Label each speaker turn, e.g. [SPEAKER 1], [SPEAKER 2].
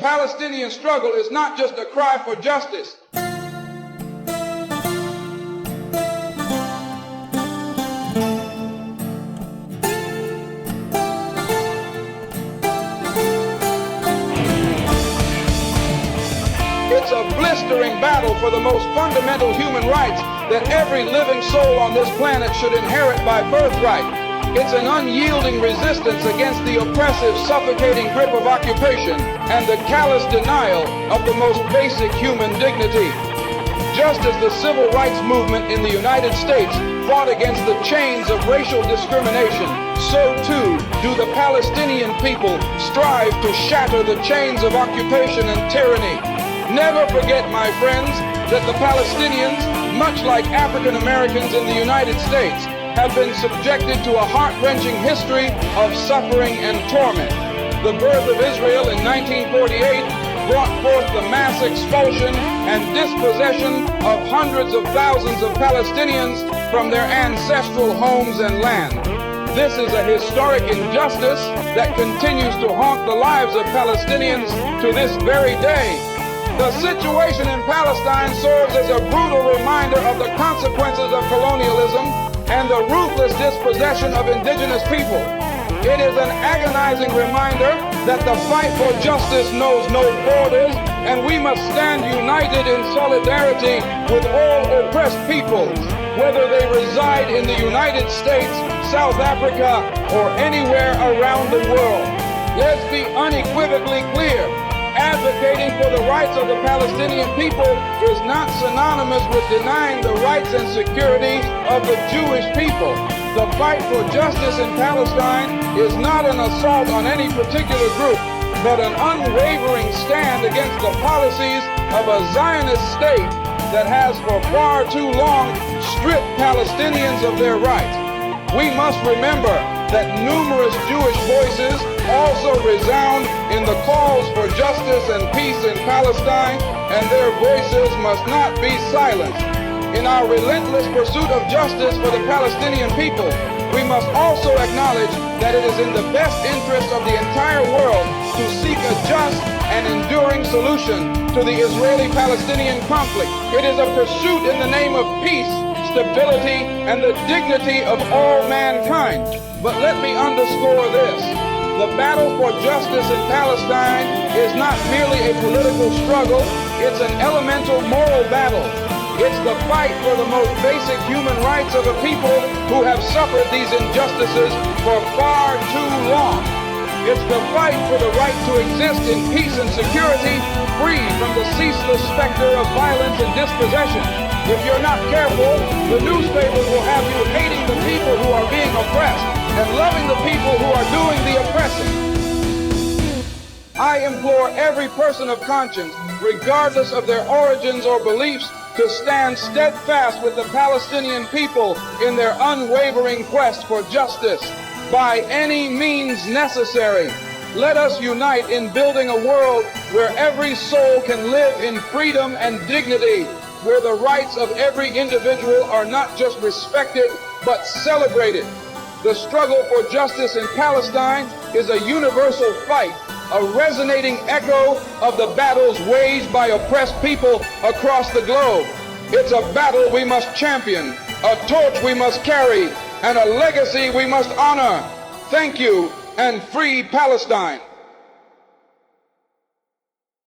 [SPEAKER 1] Palestinian struggle is not just a cry for justice. It's a blistering battle for the most fundamental human rights that every living soul on this planet should inherit by birthright. It's an unyielding resistance against the oppressive, suffocating grip of occupation and the callous denial of the most basic human dignity. Just as the civil rights movement in the United States fought against the chains of racial discrimination, so too do the Palestinian people strive to shatter the chains of occupation and tyranny. Never forget, my friends, that the Palestinians, much like African Americans in the United States, have been subjected to a heart-wrenching history of suffering and torment. The birth of Israel in 1948 brought forth the mass expulsion and dispossession of hundreds of thousands of Palestinians from their ancestral homes and land. This is a historic injustice that continues to haunt the lives of Palestinians to this very day. The situation in Palestine serves as a brutal reminder of the consequences of colonialism and the ruthless dispossession of indigenous people. It is an agonizing reminder that the fight for justice knows no borders, and we must stand united in solidarity with all oppressed peoples, whether they reside in the United States, South Africa, or anywhere around the world. Let's be unequivocally clear. Advocating for the rights of the Palestinian people is not synonymous with denying the rights and security of the Jewish people. The fight for justice in Palestine is not an assault on any particular group, but an unwavering stand against the policies of a Zionist state that has for far too long stripped Palestinians of their rights. We must remember that numerous Jewish voices also resound in the calls for justice and peace in Palestine, and their voices must not be silenced. In our relentless pursuit of justice for the Palestinian people, we must also acknowledge that it is in the best interest of the entire world to seek a just and enduring solution to the Israeli-Palestinian conflict. It is a pursuit in the name of peace, stability, and the dignity of all mankind. But let me underscore this. The battle for justice in Palestine is not merely a political struggle, it's an elemental moral battle. It's the fight for the most basic human rights of a people who have suffered these injustices for far too long. It's the fight for the right to exist in peace and security, free from the ceaseless specter of violence and dispossession. If you're not careful, the newspapers will have you hating the people who are being oppressed and loving the people who are doing the oppressing. I implore every person of conscience, regardless of their origins or beliefs, to stand steadfast with the Palestinian people in their unwavering quest for justice by any means necessary. Let us unite in building a world where every soul can live in freedom and dignity, where the rights of every individual are not just respected, but celebrated. The struggle for justice in Palestine is a universal fight, a resonating echo of the battles waged by oppressed people across the globe. It's a battle we must champion, a torch we must carry, and a legacy we must honor. Thank you, and free Palestine.